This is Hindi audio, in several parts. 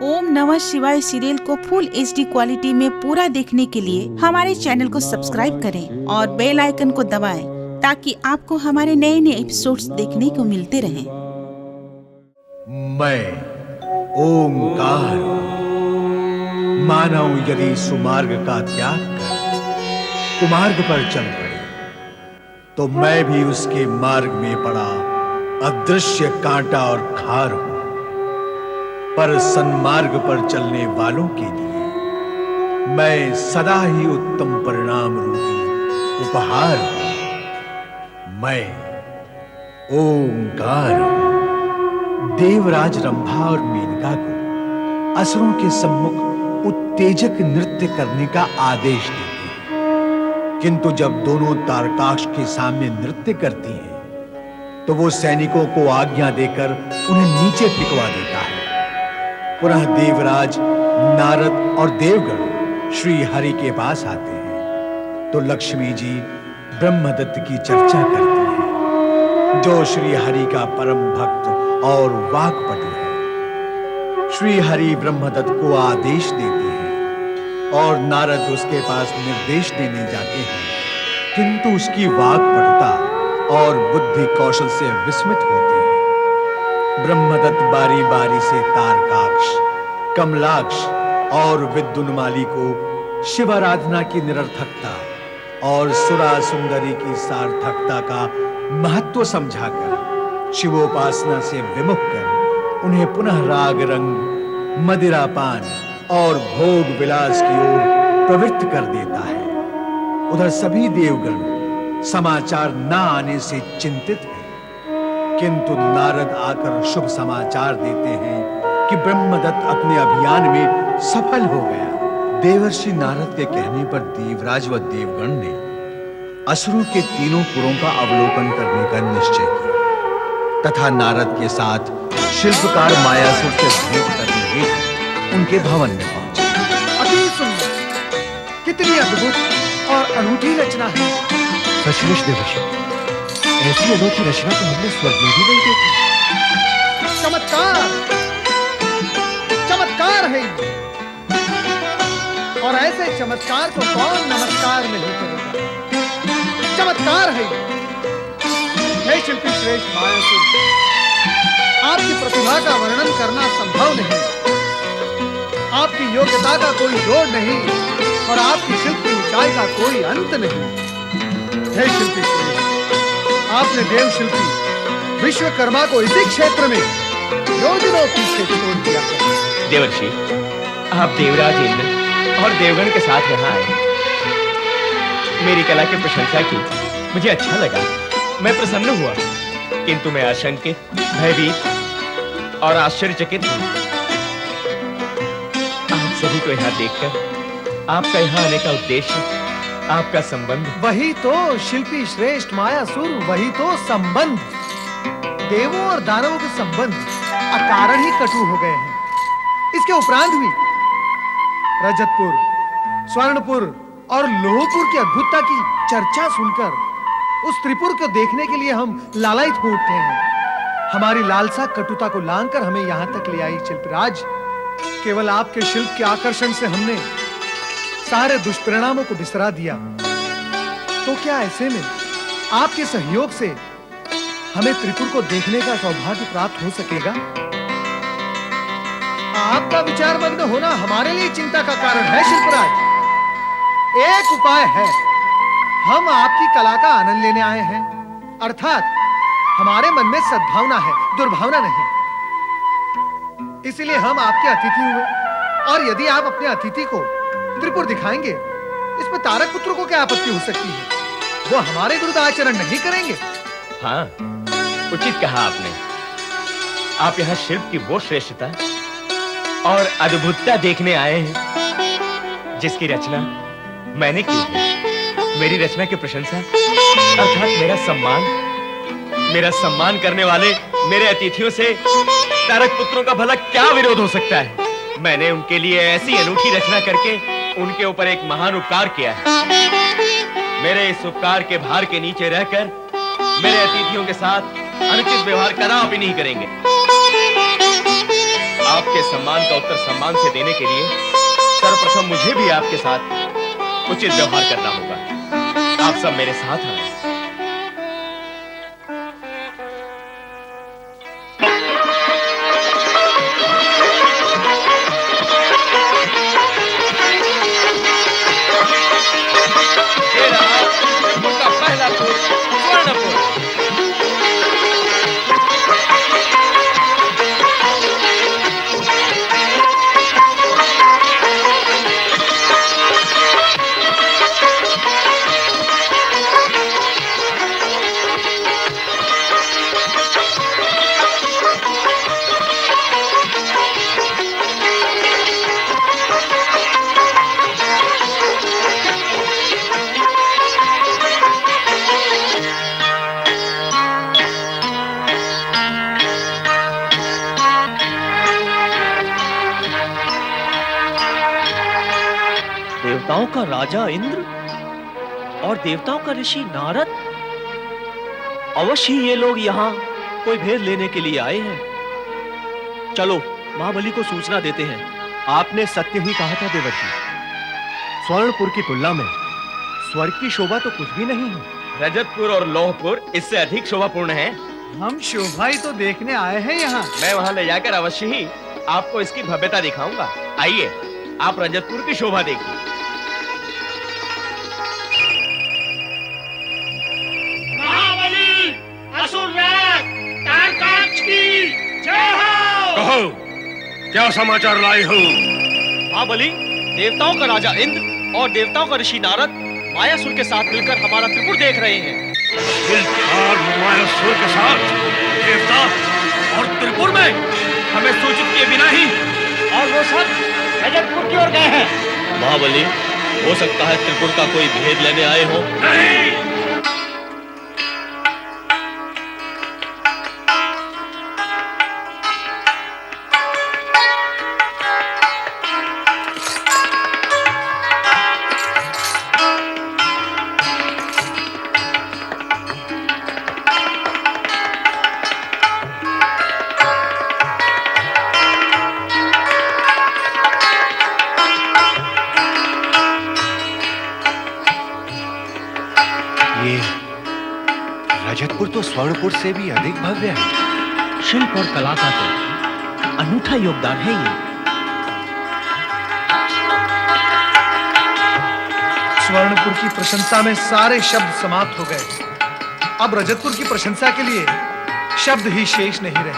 ओम नमः शिवाय सीरियल को फुल HD क्वालिटी में पूरा देखने के लिए हमारे चैनल को सब्सक्राइब करें और बेल आइकन को दबाएं ताकि आपको हमारे नए नए एपिसोड्स देखने को मिलते रहें। मैं ओंकार मानव यदि सुमार्ग का त्याग कर कुमार्ग पर चल पड़े तो मैं भी उसके मार्ग में पड़ा अदृश्य कांटा और खार हूं, पर सन्मार्ग पर चलने वालों के लिए मैं सदा ही उत्तम परिणाम रूपी उपहार हूं। मैं ओंकार हूं। देवराज रंभा और मेनका को असुरों के सम्मुख उत्तेजक नृत्य करने का आदेश देते हैं, किंतु जब दोनों तारकाक्ष के सामने नृत्य करती हैं तो वो सैनिकों को आज्ञा देकर उन्हें नीचे फेंकवा देता है। पुनः देवराज नारद और देवगण श्री हरि के पास आते हैं तो लक्ष्मी जी ब्रह्मदत्त की चर्चा करती हैं, जो श्री हरि का परम भक्त और वाक्पटु है। श्री हरि ब्रह्मदत्त को आदेश देते हैं और नारद उसके पास निर्देश देने जाते हैं, किंतु उसकी वाक्पटुता और बुद्धि कौशल से विस्मित होते हैं। ब्रह्मदत्त बारी बारी से तारकाक्ष, कमलाक्ष और विद्युन्माली को शिवाराधना की निरर्थकता और सुरा सुंदरी की सार्थकता का महत्व समझाकर शिवोपासना से विमुख कर उन्हें पुनः राग रंग, मदिरापान और भोग विलास की ओर प्रवृत्त कर देता है। उधर सभी देवगण समाचार न आने से चिंतित हैं, किंतु नारद आकर शुभ समाचार देते हैं कि ब्रह्मदत्त अपने अभियान में सफल हो गया। देवर्षि नारद के कहने पर देवराज व देवगण ने असुरों के तीनों पुरों का अवलोकन करने का निश्चय किया तथा नारद के साथ शिल्पकार मायासुर से भेंट करने हेतु उनके भवन में पहुंचे। अति सुंदर, कितनी अद्भुत और अनूठी रचना है। सचमुच देवर्षि, ऐसी अनोखी रचना तो हमने स्वर्ग में भी नहीं देखी। चमत्कार, चमत्कार है ये। और ऐसे चमत्कार को कौन नमस्कार नहीं करेगा। चमत्कार है ये। हे शिल्पी श्रेष्ठ मायासुर, आपकी प्रतिभा का वर्णन करना संभव नहीं। आपकी योग्यता का कोई जोड़ नहीं और आपकी शिल्प की ऊंचाई का कोई अंत नहीं। हे शिल्पी श्रेष्ठ, आपने देव शिल्पी विश्वकर्मा को इसी क्षेत्र में योजनों पीछे छोड़ दिया। देवर्षि, आप देवराज इंद्र और देवगण के साथ यहाँ आए, मेरी कला की प्रशंसा की, मुझे अच्छा लगा, मैं प्रसन्न हुआ, किंतु मैं आशंकित, भयभीत और आश्चर्यचकित हूँ। आप सभी को यहाँ देखकर आपका यहाँ आने का उद्देश्य, आपका संबंध। वही तो शिल्पी श्रेष्ठ मायासुर, वही तो संबंध। देवों और दानवों के संबंध अकारण ही कटु हो गए हैं। इसके उपरांत भी रजतपुर, स्वर्णपुर और लोहपुर की अद्भुतता की चर्चा सुनकर उस त्रिपुर को देखने के लिए हम लालायित हो उठते हैं। हमारी लालसा कटुता को लांघकर हमें यहां तक ले आई शिल्पराज। केवल आपके शिल्प के आकर्षण से हमने सारे दुष्परिणामों को बिसरा दिया। तो क्या ऐसे में आपके सहयोग से हमें त्रिपुर को देखने का सौभाग्य प्राप्त हो सकेगा? आपका विचार मग्न होना हमारे लिए चिंता का कारण है शिल्पराज। एक उपाय है, हम आपकी कला का आनंद लेने आए हैं, अर्थात हमारे मन में सद्भावना है, दुर्भावना नहीं। इसीलिए हम आपके अतिथि हुए और यदि आप अपने अतिथि को त्रिपुर दिखाएंगे, इसमें तारक पुत्र को क्या आपत्ति हो सकती है? वो हमारे विरुद्ध आचरण नहीं करेंगे। हाँ, उचित कहा आपने। आप यहाँ शिल्प की वो श्रेष्ठता और अद्भुतता देखने आए हैं जिसकी रचना मैंने की है। मेरी रचना की प्रशंसा अर्थात मेरा सम्मान करने वाले मेरे अतिथियों से तारक पुत्रों का भला क्या विरोध हो सकता है? मैंने उनके लिए ऐसी अनूठी रचना करके उनके ऊपर एक महान उपकार किया है। मेरे इस उपकार के भार के नीचे रहकर मेरे अतिथियों के साथ अनुचित व्यवहार कदापि नहीं करेंगे। आपके सम्मान का उत्तर सम्मान से देने के लिए सर्वप्रथम मुझे भी आपके साथ उचित व्यवहार करना होगा। आप सब मेरे साथ आए। ये रहा उनका पहला पुर, स्वर्णपुर। देवताओं का राजा इंद्र और देवताओं का ऋषि नारद, अवश्य ही ये लोग यहाँ कोई भेद लेने के लिए आए हैं। चलो महाबली को सूचना देते हैं। आपने सत्य ही कहा था देवर्षि। स्वर्णपुर की तुलना में स्वर्ग की शोभा तो कुछ भी नहीं है। रजतपुर और लौहपुर इससे अधिक शोभापूर्ण है। हम शोभा ही तो देखने आए हैं यहाँ। मैं वहां ले जाकर अवश्य ही आपको इसकी भव्यता दिखाऊंगा। आइए, आप रजतपुर की शोभा देखिए। महाबली, असुरराज, तारकाक्ष की जय हो। कहो, क्या समाचार लाए हो? महाबली, देवताओं का राजा इंद्र और देवताओं का ऋषि नारद मायासुर के साथ मिलकर हमारा त्रिपुर देख रहे हैं। दिलदार मायासुर के साथ देवता और त्रिपुर में हमें सूचित किए बिना ही और वो सब रजतपुर की ओर गए हैं। महाबली, हो सकता है त्रिपुर का कोई भेद लेने आए हो। नहीं। रजतपुर तो स्वर्णपुर से भी अधिक भव्य है। शिल्प और कला का तो अनूठा योगदान है ये। स्वर्णपुर की प्रशंसा में सारे शब्द समाप्त हो गए। अब रजतपुर की प्रशंसा के लिए शब्द ही शेष नहीं रहे।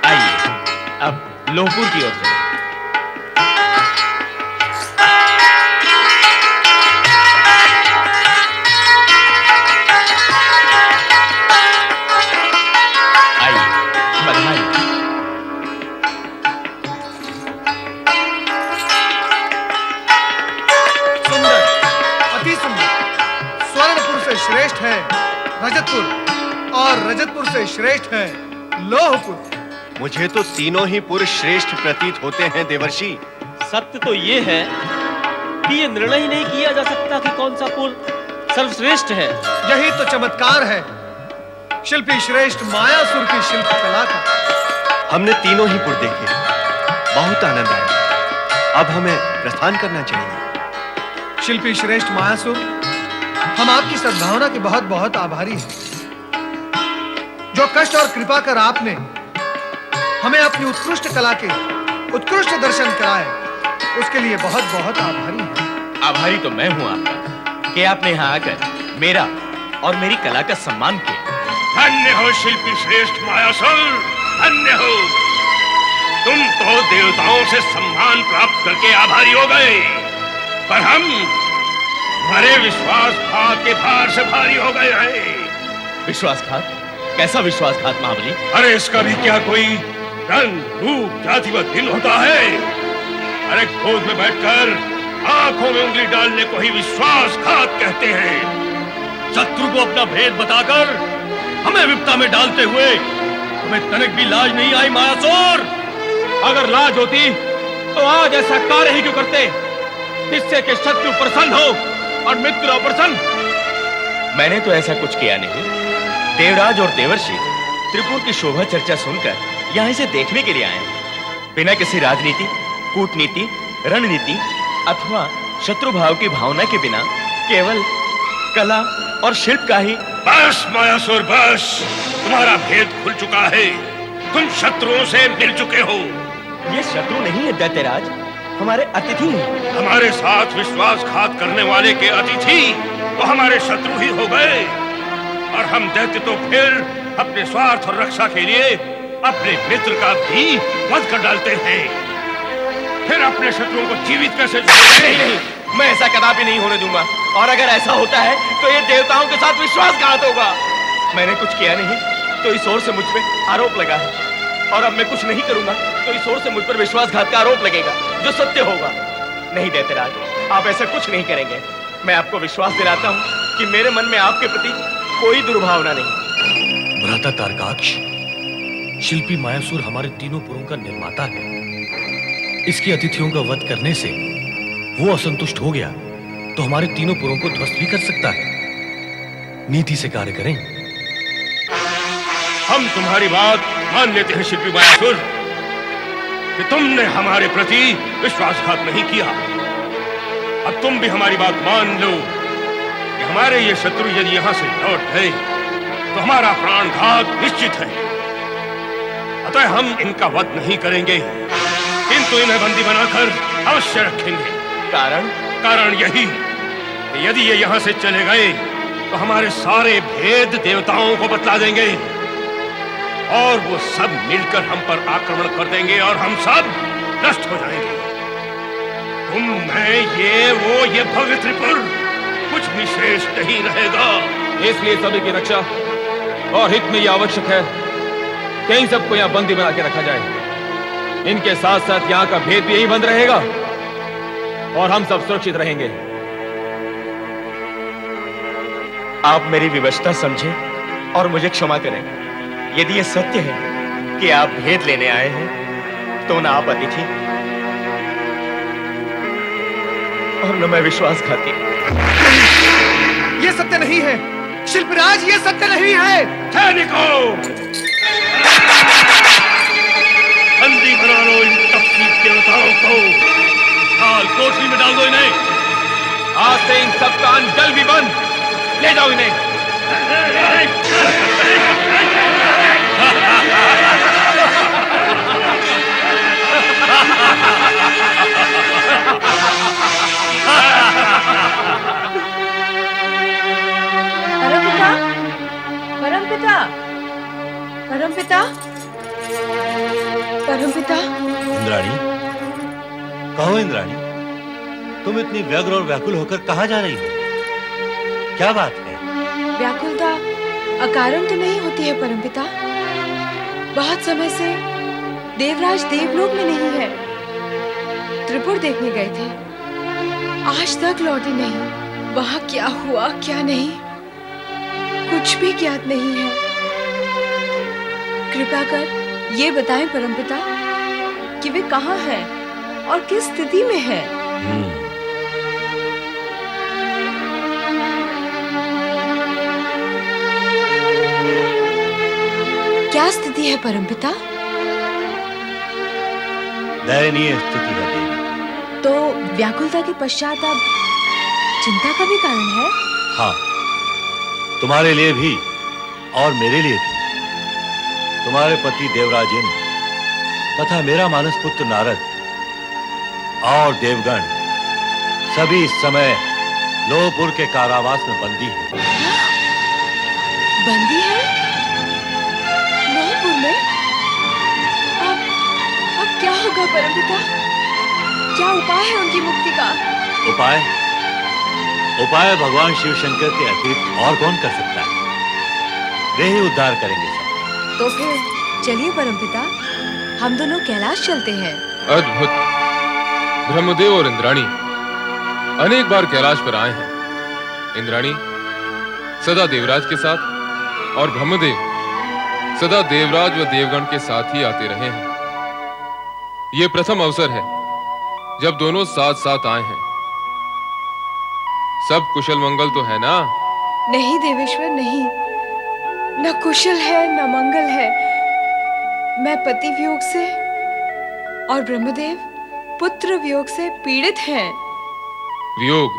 आइए, अब लोहपुर की ओर चलें। श्रेष्ठ है रजतपुर और रजतपुर से श्रेष्ठ है लोहपुर। मुझे तो तीनों ही पुर श्रेष्ठ प्रतीत होते हैं देवर्षि। सत्य तो ये है कि ये निर्णय ही नहीं किया जा सकता कि कौन सा पुर सर्वश्रेष्ठ है। यही तो चमत्कार है शिल्पी श्रेष्ठ मायासुर की शिल्प कला का। हमने तीनों ही पुर देखे, बहुत आनंद आया। अब हमें प्रस्थान करना चाहिए। शिल्पी श्रेष्ठ मायासुर, हम आपकी सद्भावना के बहुत बहुत आभारी हैं। जो कष्ट और कृपा कर आपने हमें अपनी उत्कृष्ट कला के उत्कृष्ट दर्शन कराए, उसके लिए बहुत बहुत आभारी हैं। आभारी तो मैं हूं आपका कि आपने यहाँ आकर मेरा और मेरी कला का सम्मान किया। धन्य हो शिल्पी श्रेष्ठ मायासुर, धन्य हो। तुम तो देवताओं से सम्मान प्राप्त करके आभारी हो गए, पर हम बड़े विश्वासघात के भार से भारी हो गए हैं। विश्वासघात? कैसा विश्वासघात महाबली? अरे इसका भी क्या कोई रंग रूप जाति व दिन होता है? अरे गोद में बैठकर आंखों में उंगली डालने को ही विश्वासघात कहते हैं। शत्रु को अपना भेद बताकर हमें विपदा में डालते हुए तुम्हें तनिक भी लाज नहीं आई मायासुर? अगर लाज होती तो आज ऐसा कार्य ही क्यों करते जिससे कि शत्रु प्रसन्न हो और मित्र अप्रसन्न? मैंने तो ऐसा कुछ किया नहीं। देवराज और देवर्षि त्रिपुर की शोभा चर्चा सुनकर यहाँ इसे देखने के लिए आए हैं। बिना किसी राजनीति, कूटनीति, रणनीति अथवा शत्रु भाव की भावना के बिना केवल कला और शिल्प का ही। बस मायासुर बस, तुम्हारा भेद खुल चुका है। तुम शत्रुओं से मिल चुके हो। ये शत्रु नहीं है दैत्यराज, हमारे अतिथि हैं। हमारे साथ विश्वासघात करने वाले के अतिथि तो हमारे शत्रु ही हो गए, और हम दैत्य तो फिर अपने स्वार्थ और रक्षा के लिए अपने मित्र का भी वध कर डालते हैं। फिर अपने शत्रुओं को जीवित कैसे नहीं, नहीं, मैं ऐसा कदापि नहीं होने दूंगा, और अगर ऐसा होता है तो ये देवताओं के साथ विश्वासघात होगा। मैंने कुछ किया नहीं तो इस ओर से मुझ पे आरोप लगा है, और अब मैं कुछ नहीं करूंगा तो इस ओर से मुझ पर विश्वासघात का आरोप लगेगा, जो सत्य होगा। नहीं दैत्यराज, आप ऐसा कुछ नहीं करेंगे। मैं आपको विश्वास दिलाता हूँ कि मेरे मन में आपके प्रति कोई दुर्भावना नहीं। भ्राता तारकाक्ष, शिल्पी मायासुर हमारे तीनों पुरों का निर्माता है। इसके अतिथियों का वध करने से वो असंतुष्ट हो गया तो हमारे तीनों पुरों को ध्वस्त भी कर सकता है। नीति से कार्य करें। हम तुम्हारी बात मान लेते हैं शिल्पी मायासुर, कि तुमने हमारे प्रति विश्वासघात नहीं किया। अब तुम भी हमारी बात मान लो कि हमारे ये शत्रु यदि यहां से लौट गए तो हमारा प्राणघात निश्चित है। अतः हम इनका वध नहीं करेंगे, किंतु इन्हें बंदी बनाकर अवश्य रखेंगे। कारण यही कि यदि ये यहां से चले गए तो हमारे सारे भेद देवताओं को बतला देंगे, और वो सब मिलकर हम पर आक्रमण कर देंगे और हम सब नष्ट हो जाएंगे। तुम, मैं, ये भव्य त्रिपुर, कुछ भी शेष नहीं रहेगा। इसलिए सभी की रक्षा और हित में यह आवश्यक है कि इन सबको यहाँ बंदी बना के रखा जाए। इनके साथ साथ यहाँ का भेद भी यही बंद रहेगा और हम सब सुरक्षित रहेंगे। आप मेरी विवशता समझें और मुझे क्षमा करें। यदि ये सत्य है कि आप भेद लेने आए हैं तो न आप अतिथि और न मैं विश्वासघाती। ये सत्य नहीं है शिल्पराज, ये सत्य नहीं है। सैनिकों, बंदी बना लो इन कपटी देवताओं को, काल कोठरी में डाल दो इन्हें। आज से इन सब का अंजल भी बंद, ले जाओ इन्हें। परमपिता, परमपिता, परमपिता। इंद्राणी, कहो इंद्राणी, तुम इतनी व्यग्र और व्याकुल होकर कहाँ जा रही हो? क्या बात है? व्याकुलता अकारण तो नहीं होती है परमपिता। बहुत समय से देवराज देवलोक में नहीं है। त्रिपुर देखने गए थे, आज तक लौटे नहीं। वहां क्या हुआ क्या नहीं, कुछ भी ज्ञात नहीं है। कृपा कर ये बताएं परमपिता कि वे कहाँ हैं और किस स्थिति में हैं। क्या स्थिति है परमपिता? दयनीय स्थिति है देवी। तो व्याकुलता के पश्चात अब चिंता का भी कारण है? हाँ, तुम्हारे लिए भी और मेरे लिए भी। तुम्हारे पति देवराज इंद्र तथा मेरा मानस पुत्र नारद और देवगण सभी इस समय लोहपुर के कारावास में बंदी हैं। बंदी है लोहपुर में? अब क्या होगा परमपिता? क्या उपाय है उनकी मुक्ति का? उपाय भगवान शिव शंकर के अतिरिक्त और कौन कर सकता है? वे ही उद्धार करेंगे सब। तो फिर चलिए परमपिता, हम दोनों कैलाश चलते हैं। अद्भुत। ब्रह्मदेव और इंद्राणी अनेक बार कैलाश पर आए हैं। इंद्राणी सदा देवराज के साथ और ब्रह्मदेव सदा देवराज व देवगण के साथ ही आते रहे हैं। यह प्रथम अवसर है जब दोनों साथ साथ आए हैं। सब कुशल मंगल तो है ना? नहीं देवेश्वर, नहीं, न कुशल है न मंगल है। मैं पति वियोग से और ब्रह्मदेव पुत्र वियोग से पीड़ित हैं। वियोग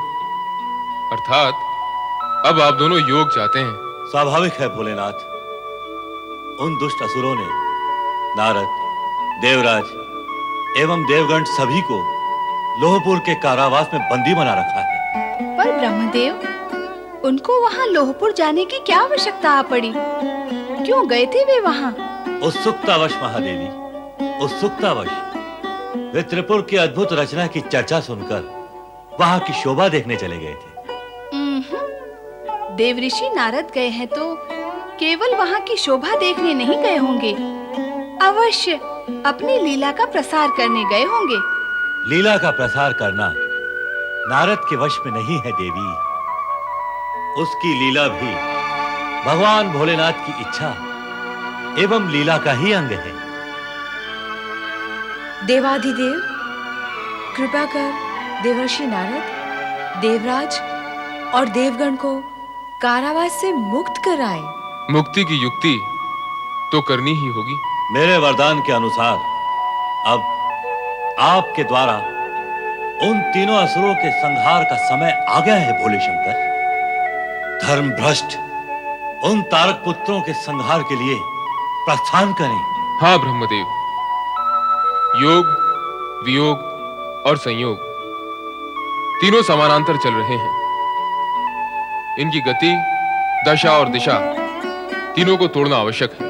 अर्थात अब आप दोनों योग चाहते हैं। स्वाभाविक है भोलेनाथ। उन दुष्ट असुरों ने नारद, देवराज एवं देवगण सभी को लोहपुर के कारावास में बंदी बना रखा है। पर ब्रह्मदेव, उनको वहाँ लोहपुर जाने की क्या आवश्यकता आ पड़ी? क्यों गए थे वे वहाँ? उत्सुकतावश महादेवी, उत्सुकतावश वे त्रिपुर की अद्भुत रचना की चर्चा सुनकर वहाँ की शोभा देखने चले गए थे। देवऋषि नारद गए हैं तो केवल वहाँ की शोभा देखने नहीं गए होंगे, अवश्य अपनी लीला का प्रसार करने गए होंगे। लीला का प्रसार करना नारद के वश में नहीं है देवी। उसकी लीला भी भगवान भोलेनाथ की इच्छा एवं लीला का ही अंग है। देवाधिदेव, कृपा कर देवर्षि नारद, देवराज और देवगण को कारावास से मुक्त कराएं। मुक्ति की युक्ति तो करनी ही होगी। मेरे वरदान के अनुसार अब आपके द्वारा उन तीनों असुरों के संहार का समय आ गया है भोले शंकर। धर्म भ्रष्ट उन तारक पुत्रों के संहार के लिए प्रस्थान करें। हाँ ब्रह्मदेव, योग, वियोग और संयोग तीनों समानांतर चल रहे हैं। इनकी गति, दशा और दिशा तीनों को तोड़ना आवश्यक है।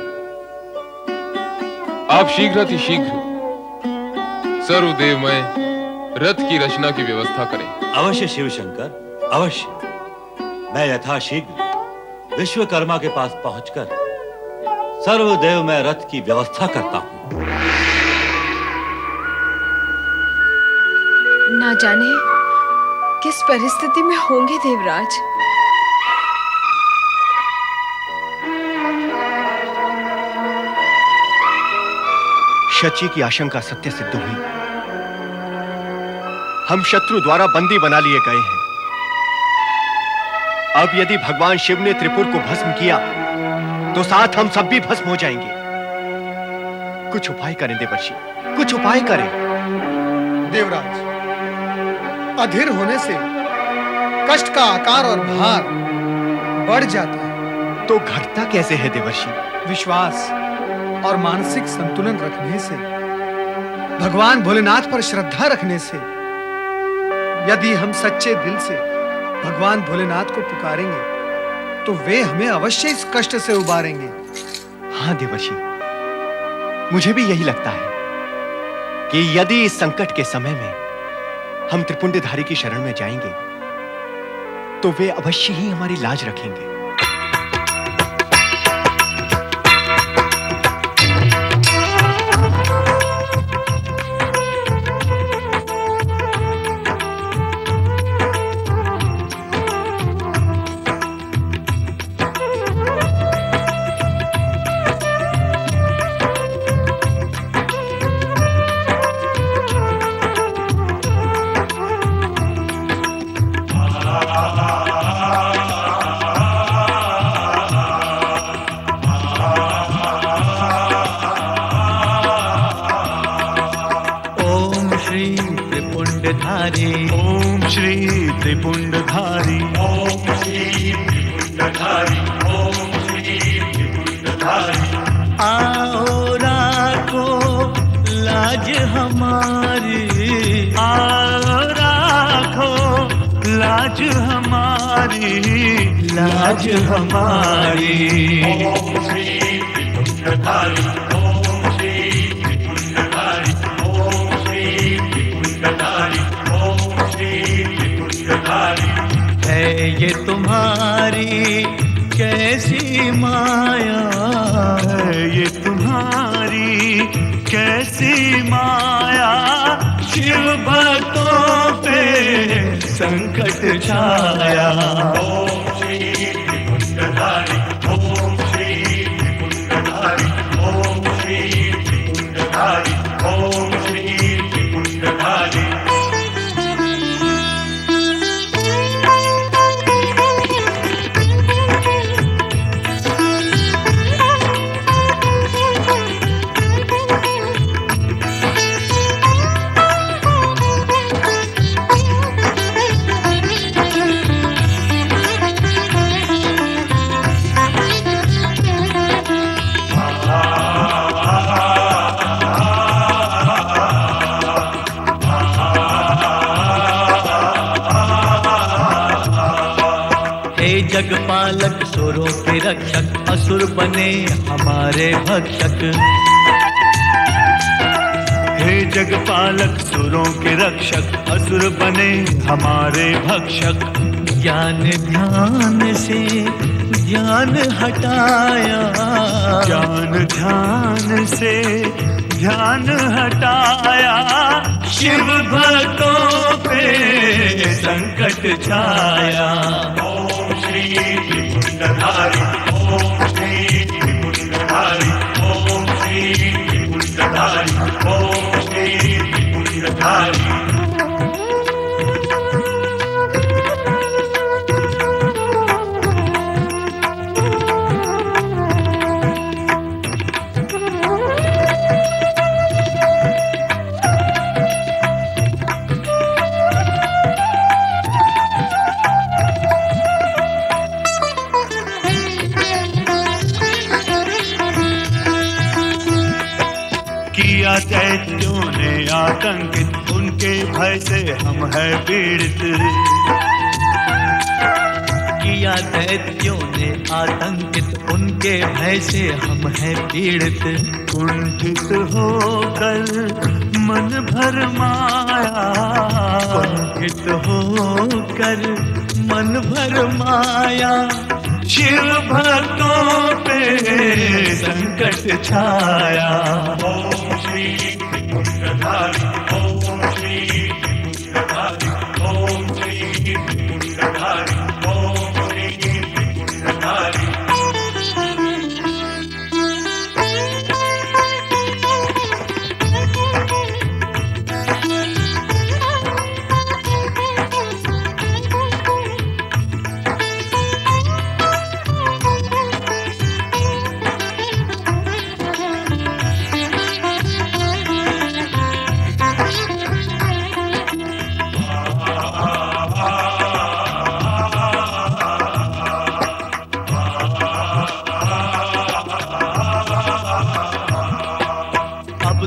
आप शीघ्र सर्वदेवमय रथ की रचना की व्यवस्था करें। अवश्य शिव शंकर, अवश्य। मैं यथाशीघ्र विश्वकर्मा के पास पहुंचकर सर्वदेवमय रथ की व्यवस्था करता हूं। ना जाने किस परिस्थिति में होंगे देवराज। शची की आशंका सत्य सिद्ध हुई। हम शत्रु द्वारा बंदी बना लिए गए हैं। अब यदि भगवान शिव ने त्रिपुर को भस्म किया तो साथ हम सब भी भस्म हो जाएंगे। कुछ उपाय करें देवर्षि, कुछ उपाय करें। देवराज, अधीर होने से कष्ट का आकार और भार बढ़ जाता है। तो घटता कैसे है देवर्षि? विश्वास और मानसिक संतुलन रखने से, भगवान भोलेनाथ पर श्रद्धा रखने से, यदि हम सच्चे दिल से भगवान भोलेनाथ को पुकारेंगे तो वे हमें अवश्य इस कष्ट से उबारेंगे। हाँ देवर्षि, मुझे भी यही लगता है कि यदि इस संकट के समय में हम त्रिपुंडधारी की शरण में जाएंगे तो वे अवश्य ही हमारी लाज रखेंगे। ओम श्री त्रिपुंडधारी, ओम श्री त्रिपुंडधारी, ओम श्री त्रिपुंडधारी। आओ राखो लाज हमारी, आओ राखो लाज हमारी, लाज हमारी। ओम श्री त्रिपुंडधारी, ओम श्री त्रिपुंडधारी, ओम श्री त्रिपुंडधारी, ओम श्री त्रिपुंडधारी। है ये तुम्हारी कैसी माया, है ये तुम्हारी कैसी माया, शिव भक्तों पे संकट छाया। ओम श्री त्रिपुंडधारी, ओम श्री त्रिपुंडधारी, ओम श्री त्रिपुंडधारी, ओम श्री त्रिपुंडधारी। जगपालक सुरों के रक्षक असुर बने हमारे भक्षक। हे जगपालक सुरों के रक्षक असुर बने हमारे भक्षक। ज्ञान ध्यान से ज्ञान हटाया, ज्ञान ध्यान से ध्यान हटाया। शिव भक्तों पे संकट छाया। ओम श्री त्रिपुंडधारी, ओम श्री त्रिपुंडधारी, ओम श्री त्रिपुंडधारी, ओम श्री त्रिपुंडधारी। किया दैत्यों ने आतंकित, उनके भय से हम हैं पीड़ित। किया दैत्यों ने आतंकित, उनके भय से हम हैं पीड़ित। कुंठित होकर मन भर माया, कुंठित होकर मन भर माया। शिव भक्तों पे संकट छाया। ओम श्री त्रिपुंडधारी, ओम श्री त्रिपुंडधारी, ओम श्री त्रिपुंडधारी, ओम श्री त्रिपुंडधारी।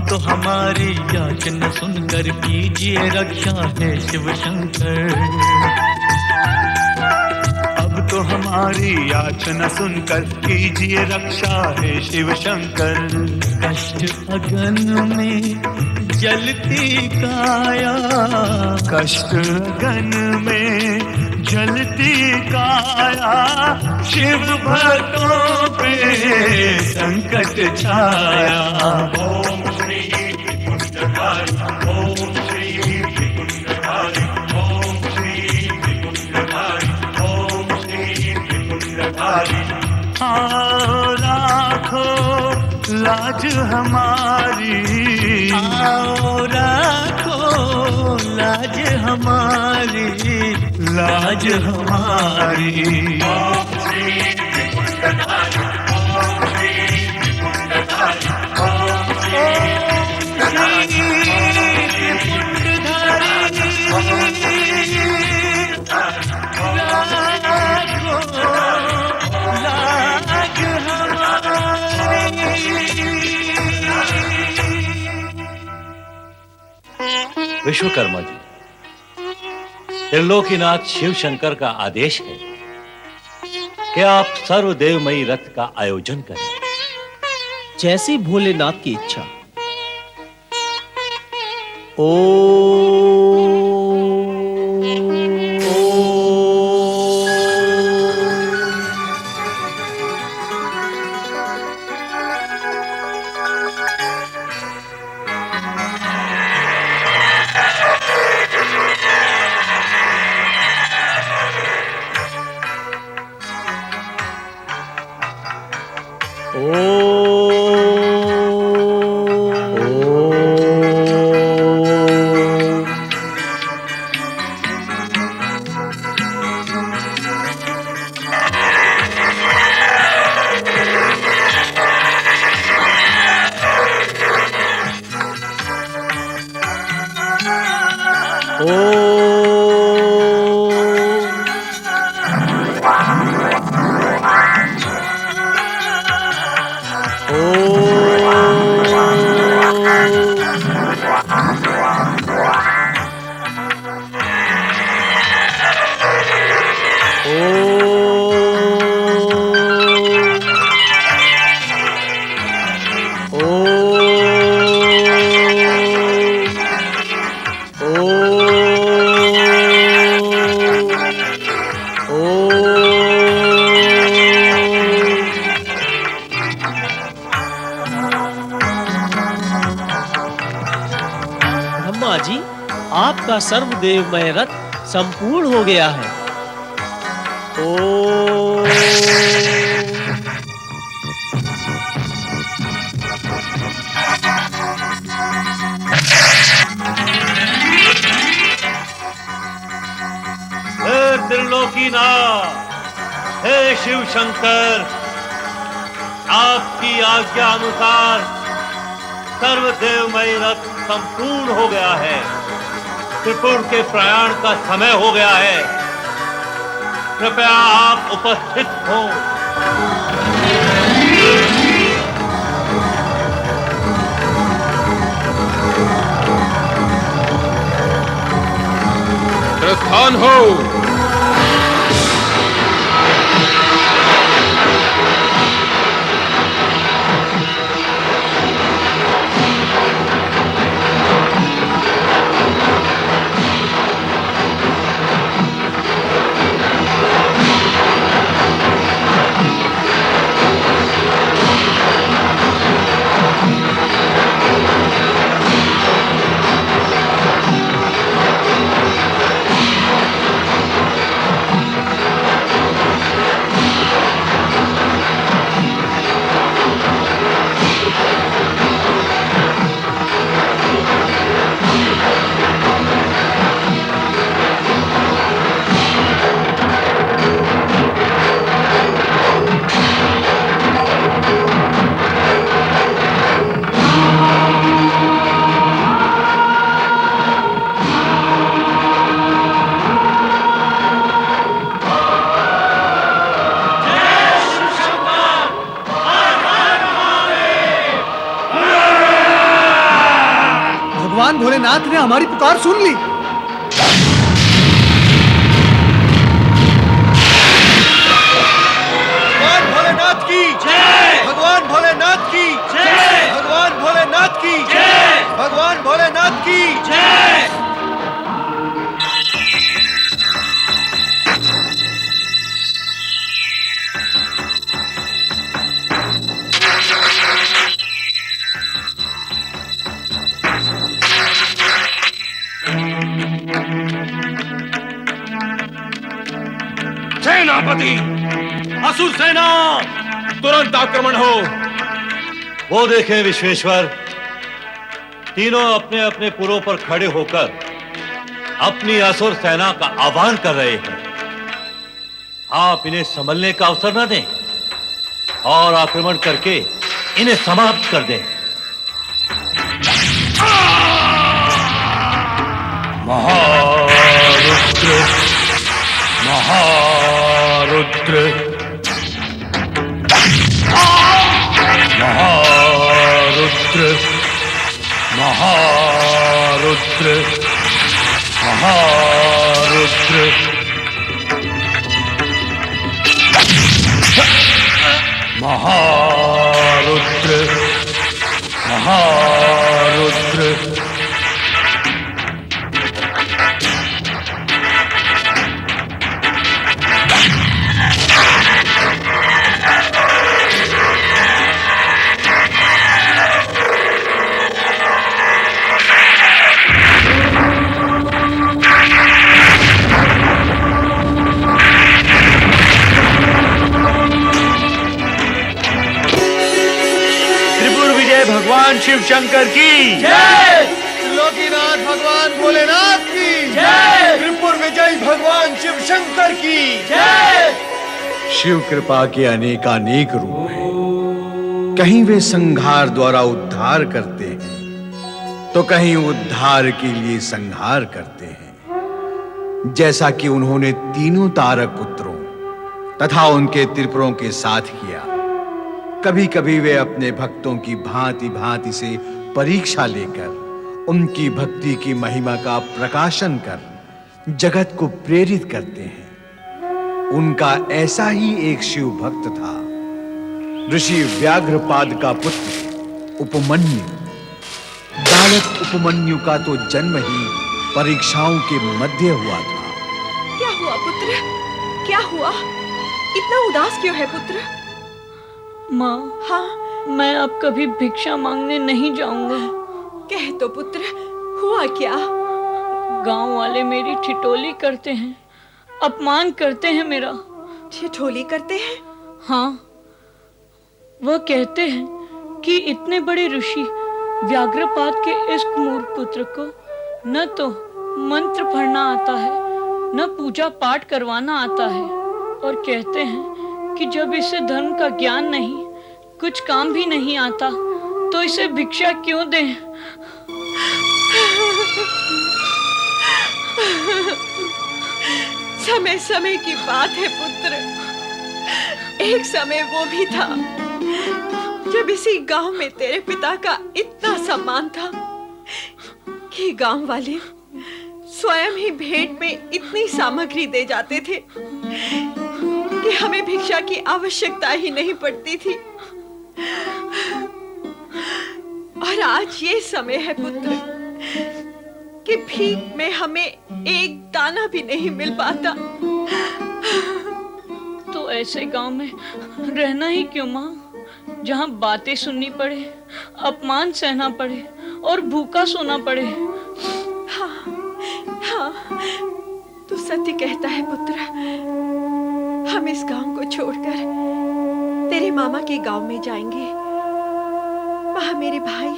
तो हमारी याचना सुनकर कीजिए रक्षा है शिव शंकर। अब तो हमारी याचना सुनकर कीजिए रक्षा है शिव शंकर। कष्ट अगन में जलती काया, कष्ट अगन में जलती काया। शिव भक्तों पे संकट छाया। ओम श्री त्रिपुंडधारी, ओम श्री त्रिपुंडधारी, ओम श्री त्रिपुंडधारी, ओम श्री त्रिपुंडधारी। आओ राखो लाज हमारी, आओ राखो लाज हमारी, लाज हमारी। ओम श्री त्रिपुंडधारी, ओम श्री त्रिपुंडधारी, ओम श्री विश्वकर्मा जी, त्रिलोकीनाथ शिव शंकर का आदेश है कि आप सर्वदेवमयी रथ का आयोजन करें। जैसी भोलेनाथ की इच्छा। ओ ओ माँ जी, आपका सर्वदेवमय रथ संपूर्ण हो गया है। ओ हे त्रिलोकीनाथ, हे शिव शंकर, आपकी आज्ञा अनुसार सर्वदेवमय रथ संपूर्ण हो गया है। त्रिपुर के प्रयाण का समय हो गया है। कृपया आप उपस्थित हो। प्रस्थान हो। भगवान भोलेनाथ ने हमारी पुकार सुन ली। भगवान भोलेनाथ की जय। भगवान भोलेनाथ की जय। भगवान भोलेनाथ की जय। भगवान भोलेनाथ की जय। सेनापति, असुर सेना, तुरंत आक्रमण हो। वो देखें विश्वेश्वर, तीनों अपने अपने पुरों पर खड़े होकर अपनी असुर सेना का आह्वान कर रहे हैं। आप इन्हें संभलने का अवसर न दें और आक्रमण करके इन्हें समाप्त कर दें। महारुद्र, महारुद्र, महारुद्र, महारुद्र, महारुद्र, महारुद्र, महारुद्र। भगवान शिव शंकर की जय। त्रिलोकीनाथ भगवान भोलेनाथ की जय। त्रिपुर विजयी भगवान शिव शंकर की जय। शिव कृपा के अनेकानेक रूप हैं। कहीं वे संहार द्वारा उद्धार करते हैं तो कहीं उद्धार के लिए संहार करते हैं, जैसा कि उन्होंने तीनों तारक पुत्रों तथा उनके त्रिपुरों के साथ किया। कभी कभी वे अपने भक्तों की भांति भांति से परीक्षा लेकर उनकी भक्ति की महिमा का प्रकाशन कर जगत को प्रेरित करते हैं। उनका ऐसा ही एक शिव भक्त था, ऋषि व्याघ्रपाद का पुत्र उपमन्यु। बालक उपमन्यु का तो जन्म ही परीक्षाओं के मध्य हुआ था। क्या हुआ पुत्र? क्या हुआ? इतना उदास क्यों है पुत्र? माँ, हाँ, मैं अब कभी भिक्षा मांगने नहीं जाऊंगा। कह तो पुत्र, हुआ क्या? गांव वाले मेरी ठिठोली करते हैं, अपमान करते हैं मेरा। ठिठोली करते हैं? हाँ, वह कहते हैं कि इतने बड़े ऋषि व्याघ्रपाद के इस मूर्ख पुत्र को न तो मंत्र पढ़ना आता है, न पूजा पाठ करवाना आता है, और कहते हैं कि जब इसे धर्म का ज्ञान नहीं, कुछ काम भी नहीं आता, तो इसे भिक्षा क्यों दें? समय समय की बात है पुत्र। एक समय वो भी था जब इसी गांव में तेरे पिता का इतना सम्मान था कि गांव वाले स्वयं ही भेंट में इतनी सामग्री दे जाते थे कि हमें भिक्षा की आवश्यकता ही नहीं पड़ती थी। और आज ये समय है पुत्र कि भीख में हमें एक दाना भी नहीं मिल पाता। तो ऐसे गांव में रहना ही क्यों माँ, जहाँ बातें सुननी पड़े, अपमान सहना पड़े और भूखा सोना पड़े। हाँ, तू सत्य कहता है पुत्र। हम इस गांव को छोड़कर तेरे मामा के गांव में जाएंगे। वहां मेरे भाई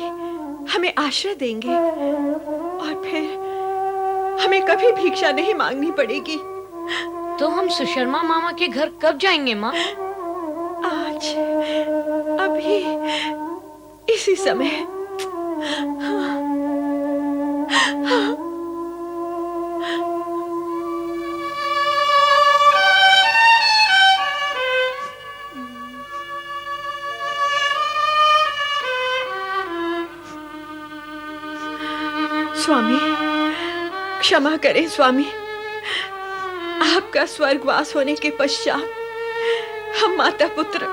हमें आश्रय देंगे और फिर हमें कभी भिक्षा नहीं मांगनी पड़ेगी। तो हम सुशर्मा मामा के घर कब जाएंगे माँ? आज, अभी, इसी समय। स्वामी, क्षमा करें स्वामी। आपका स्वर्गवास होने के पश्चात हम माता पुत्र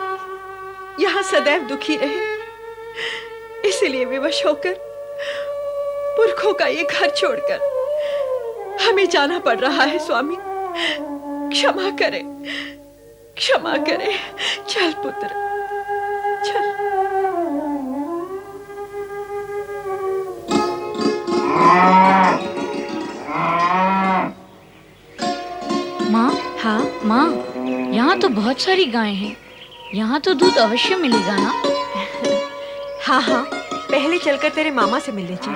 यहाँ सदैव दुखी रहे, इसलिए विवश होकर पुरखों का ये घर छोड़कर हमें जाना पड़ रहा है स्वामी। क्षमा करें, क्षमा करें। चल पुत्र, चल। माँ, हाँ माँ, यहाँ तो बहुत सारी गायें हैं, यहाँ तो दूध अवश्य मिलेगा ना? हाँ हाँ, पहले चलकर तेरे मामा से मिलने चल।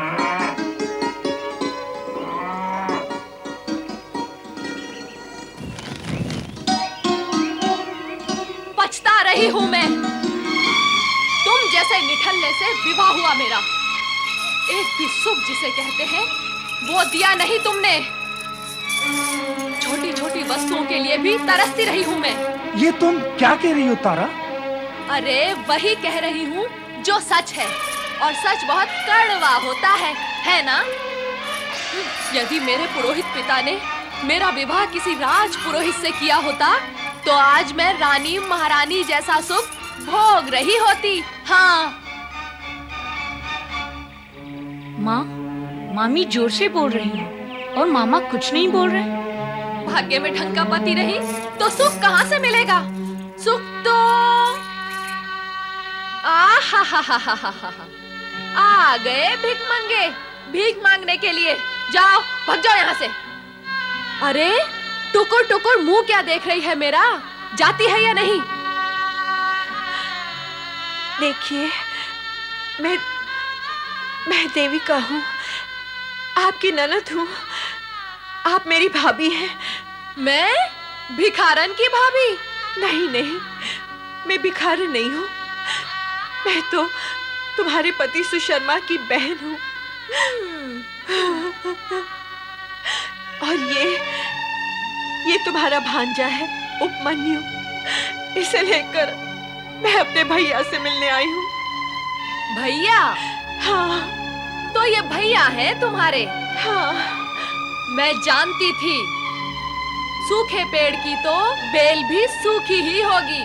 पछता रही हूँ मैं। तुम जैसे निठल्ले से विवाह हुआ मेरा। एक भी सुख जिसे कहते हैं वो दिया नहीं तुमने। छोटी छोटी वस्तुओं के लिए भी तरसती रही हूँ मैं। ये तुम क्या कह रही हो तारा? अरे वही कह रही हूँ जो सच है, और सच बहुत कड़वा होता है ना? यदि मेरे पुरोहित पिता ने मेरा विवाह किसी राज पुरोहित से किया होता तो आज मैं रानी महारानी जैसा सुख भोग रही होती। हाँ माँ, मामी जोर से बोल रही हैं और मामा कुछ नहीं बोल रहे। भाग्य में ढंग का पति रही तो सुख कहाँ से मिलेगा? सुख तो आ गए भीख मांगने के लिए। जाओ, भाग जाओ यहाँ से। अरे टुकुर टुकुर मुंह क्या देख रही है मेरा? जाती है या नहीं? देखिए, मैं देविका हूँ, आपकी ननद हूँ। आप मेरी भाभी हैं। मैं भिखारन की भाभी? नहीं नहीं, मैं भिखारन नहीं हूँ। मैं तो तुम्हारे पति सुशर्मा की बहन हूँ। और ये तुम्हारा भांजा है उपमन्यु। इसे लेकर मैं अपने भैया से मिलने आई हूँ। भैया? हाँ। तो ये भैया है तुम्हारे? हाँ। मैं जानती थी, सूखे पेड़ की तो बेल भी सूखी ही होगी।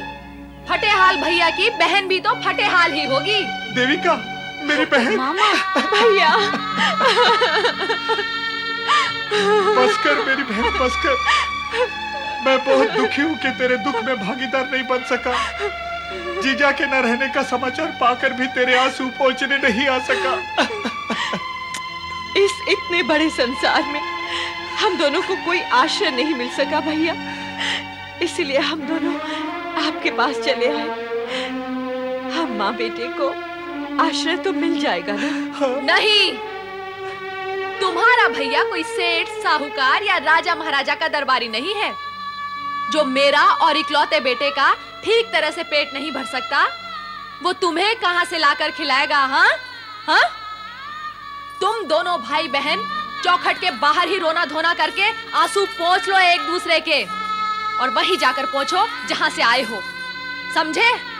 फटेहाल भैया की बहन भी तो फटेहाल ही होगी। देविका, मेरी बहन। मामा। भैया। बस कर मेरी बहन, बस कर। मैं बहुत दुखी हूँ कि तेरे दुख में भागीदार नहीं बन सका। जीजा के न रहने का समाचार पाकर भी तेरे आंसू पहुंचने नहीं आ सका। इस इतने बड़े संसार में हम दोनों को कोई आश्रय नहीं मिल सका भैया, इसलिए हम दोनों आपके पास चले आए। हम माँ बेटे को आश्रय तो मिल जाएगा ना? नहीं, तुम्हारा भैया कोई सेठ, साहूकार या राजा महाराजा का दरबारी नहीं है जो मेरा और इकलौते बेटे का ठीक तरह से पेट नहीं भर सकता। वो तुम्हें कहां से लाकर खिलाएगा? हाँ हाँ, तुम दोनों भाई बहन चौखट के बाहर ही रोना धोना करके आंसू पोंछ लो एक दूसरे के, और वहीं जाकर पहुंचो जहां से आए हो, समझे?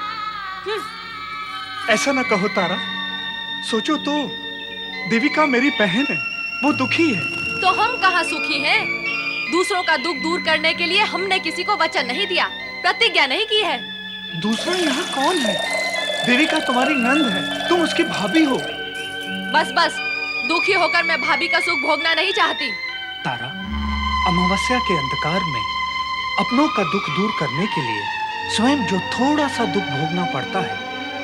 ऐसा ना कहो तारा, सोचो तो, देविका मेरी बहन है, वो दुखी है। तो हम कहां सुखी हैं? दूसरों का दुख दूर करने के लिए हमने किसी को वचन नहीं दिया, प्रतिज्ञा नहीं की है। दूसरा यहाँ कौन है? देविका तुम्हारी नंद है, तुम उसकी भाभी हो। बस बस, दुखी होकर मैं भाभी का सुख भोगना नहीं चाहती। तारा, अमावस्या के अंधकार में अपनों का दुख दूर करने के लिए स्वयं जो थोड़ा सा दुख भोगना पड़ता है,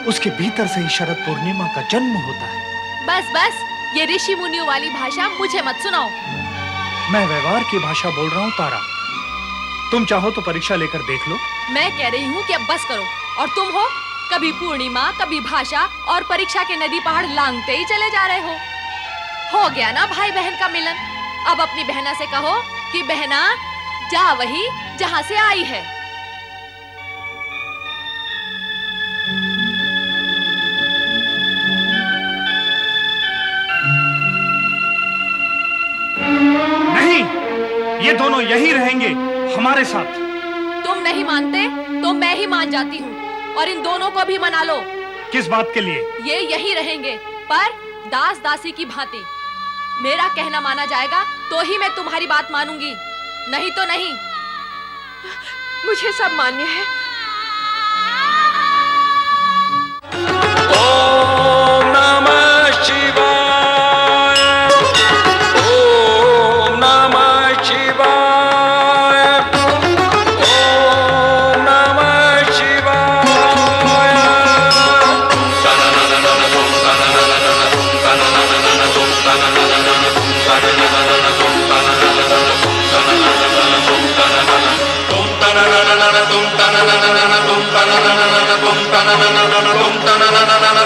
उसके भीतर से ही शरद पूर्णिमा का जन्म होता है। बस बस, ये ऋषि मुनियों वाली भाषा मुझे मत सुनाओ। मैं व्यवहार की भाषा बोल रहा हूँ तारा, तुम चाहो तो परीक्षा लेकर देख लो। मैं कह रही हूँ कि अब बस करो, और तुम हो कभी पूर्णिमा, कभी भाषा, और परीक्षा के नदी पहाड़ लांघते ही चले जा रहे हो गया ना भाई बहन का मिलन। अब अपनी बहना से कहो कि बहना, जा वही जहां से आई है। नहीं, ये दोनों यही रहेंगे हमारे साथ। तुम नहीं मानते तो मैं ही मान जाती हूँ, और इन दोनों को भी मना लो। किस बात के लिए? ये यही रहेंगे, पर दास दासी की भांति। मेरा कहना माना जाएगा तो ही मैं तुम्हारी बात मानूंगी, नहीं तो नहीं। मुझे सब मान्य है। ओम नमः शिवाय, ओम नमः शिवाय, ओम नमः शिवाय। तुम